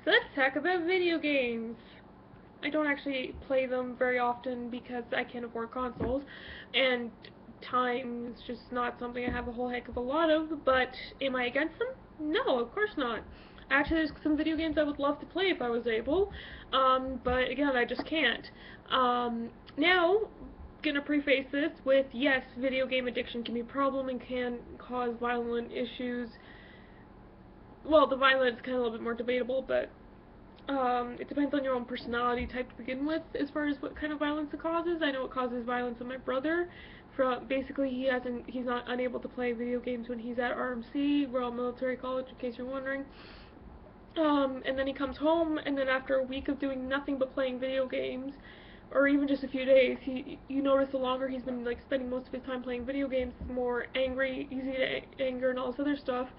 Let's talk about video games. I don't actually play them very often because I can't afford consoles, and time is just not something I have a whole heck of a lot of, but am I against them? No, of course not. Actually, there's some video games I would love to play if I was able, but again, I just can't. Now, gonna preface this with, yes, video game addiction can be a problem and can cause violent issues. Well, the violence is kind of a little bit more debatable, but it depends on your own personality type to begin with, as far as what kind of violence it causes. I know it causes violence in my brother. From basically, he's not unable to play video games when he's at RMC, Royal Military College, in case you're wondering. And then he comes home, and then after a week of doing nothing but playing video games, or even just a few days, you notice the longer he's been like spending most of his time playing video games, the more angry, easy to anger, and all this other stuff.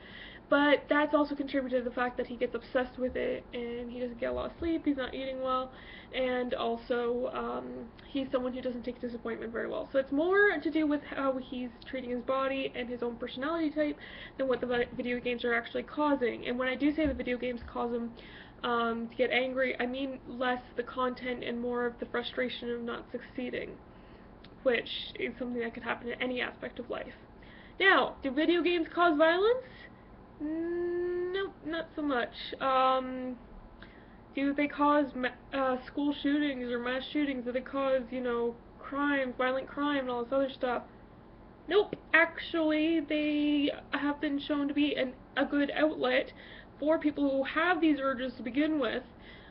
But that's also contributed to the fact that he gets obsessed with it, and he doesn't get a lot of sleep, he's not eating well, and also he's someone who doesn't take disappointment very well. So it's more to do with how he's treating his body and his own personality type than what the video games are actually causing. And when I do say the video games cause him to get angry, I mean less the content and more of the frustration of not succeeding, which is something that could happen in any aspect of life. Now, do video games cause violence? Nope, not so much. Do they cause school shootings or mass shootings? Do they cause, crime, violent crime, and all this other stuff? Nope. Actually, they have been shown to be a good outlet for people who have these urges to begin with.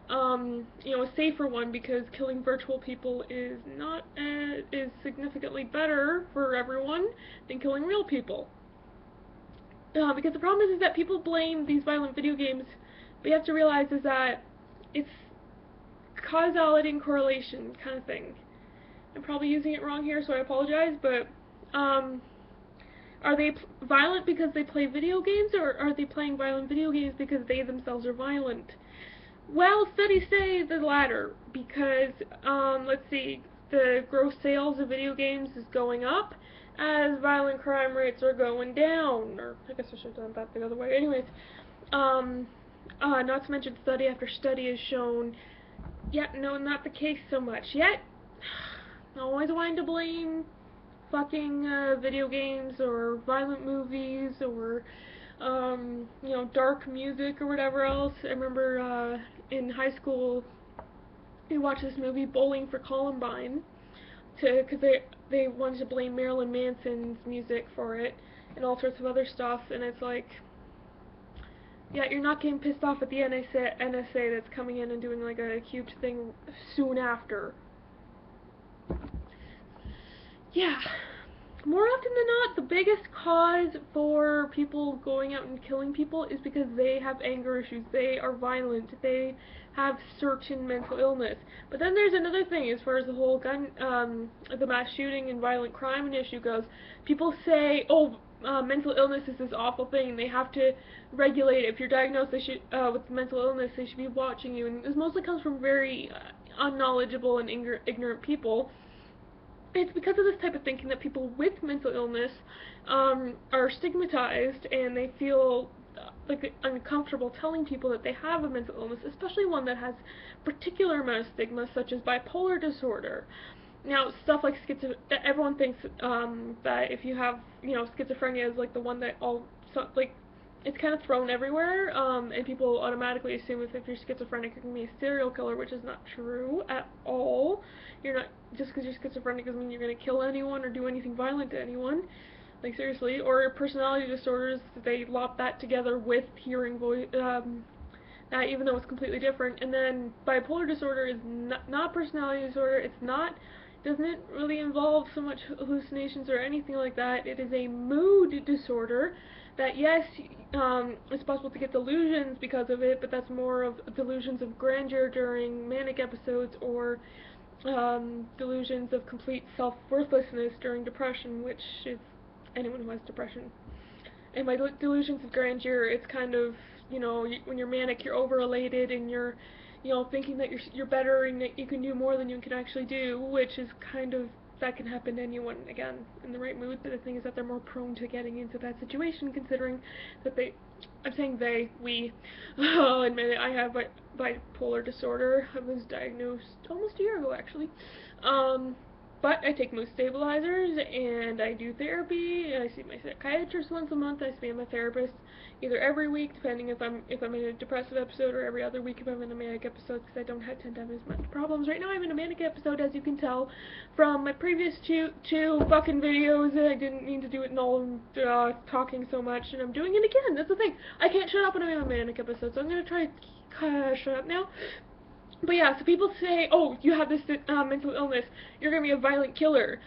A safer one, because killing virtual people is significantly better for everyone than killing real people. Because the problem is that people blame these violent video games, but you have to realize is that it's causality and correlation kind of thing. I'm probably using it wrong here, so I apologize, but are they violent because they play video games, or are they playing violent video games because they themselves are violent? Well, studies say the latter, because, let's see, the gross sales of video games is going up as violent crime rates are going down. Or, I guess I should have done that the other way. Anyways, not to mention study after study has shown, no, not the case so much. Yet, always wanting to blame fucking video games or violent movies or dark music or whatever else. I remember in high school we watched this movie Bowling for Columbine because they wanted to blame Marilyn Manson's music for it and all sorts of other stuff, and it's like, yeah, you're not getting pissed off at the NSA that's coming in and doing like a huge thing soon after. Yeah. More often than not, the biggest cause for people going out and killing people is because they have anger issues. They are violent. They have certain mental illness. But then there's another thing as far as the whole the mass shooting and violent crime issue goes. People say, mental illness is this awful thing, and they have to regulate it. If you're diagnosed with mental illness, they should be watching you. And this mostly comes from very unknowledgeable and ignorant people. It's because of this type of thinking that people with mental illness are stigmatized, and they feel like uncomfortable telling people that they have a mental illness, especially one that has particular amount of stigma, such as bipolar disorder. Now, stuff like everyone thinks that if you have, schizophrenia is like the one that it's kind of thrown everywhere, and people automatically assume if you're schizophrenic, you're going to be a serial killer, which is not true at all. You're not, just because you're schizophrenic doesn't mean you're going to kill anyone or do anything violent to anyone. Like, seriously. Or personality disorders, they lop that together with hearing voice, that even though it's completely different. And then bipolar disorder is not personality disorder. Doesn't really involve so much hallucinations or anything like that. It is a mood disorder that, yes, it's possible to get delusions because of it, but that's more of delusions of grandeur during manic episodes, or delusions of complete self-worthlessness during depression, which is anyone who has depression. And by delusions of grandeur, it's kind of, when you're manic, you're over-elated, and you're thinking that you're better and that you can do more than you can actually do, which is kind of that can happen to anyone, again, in the right mood, but the thing is that they're more prone to getting into that situation, considering that I'm saying they, we, I'll admit it, I have bipolar disorder. I was diagnosed almost a year ago, actually. But I take mood stabilizers, and I do therapy, and I see my psychiatrist once a month. I see my therapist either every week, depending if I'm in a depressive episode, or every other week if I'm in a manic episode, because I don't have 10 times as much problems. Right now I'm in a manic episode, as you can tell from my previous two fucking videos. I didn't mean to do it in all talking so much, and I'm doing it again. That's the thing. I can't shut up when I'm in a manic episode, so I'm gonna try to shut up now. But yeah, so people say, oh, you have this mental illness, you're gonna be a violent killer,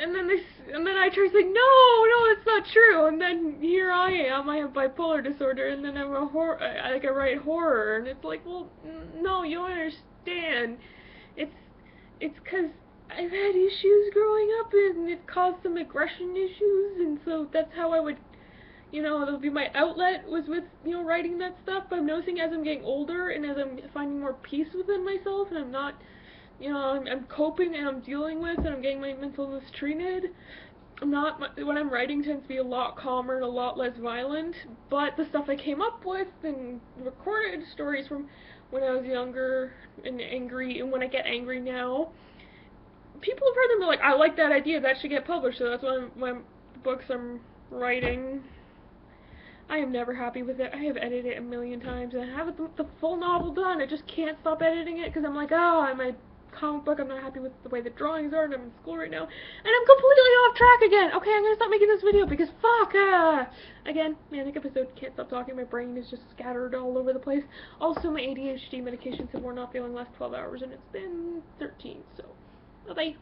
and then I try to say, no, that's not true, and then here I am, I have bipolar disorder, and then I'm I write horror, and it's like, well, no, you don't understand, it's cause I've had issues growing up, and it caused some aggression issues, and so that's how I would, that'll be my outlet, was with, writing that stuff. But I'm noticing as I'm getting older, and as I'm finding more peace within myself, and I'm not, I'm coping, and I'm dealing with, and I'm getting my mental illness treated, what I'm writing tends to be a lot calmer and a lot less violent, but the stuff I came up with and recorded stories from when I was younger and angry, and when I get angry now, people have heard them be like, I like that idea, that should get published, so that's why my books I'm writing, I am never happy with it. I have edited it a million times, and I have the full novel done. I just can't stop editing it, because I'm like, I'm a comic book, I'm not happy with the way the drawings are, and I'm in school right now, and I'm completely off track again. Okay, I'm gonna stop making this video, because fuck, again, manic episode, can't stop talking, my brain is just scattered all over the place. Also, my ADHD medications have worn off. They only last 12 hours, and it's been 13, so, bye-bye.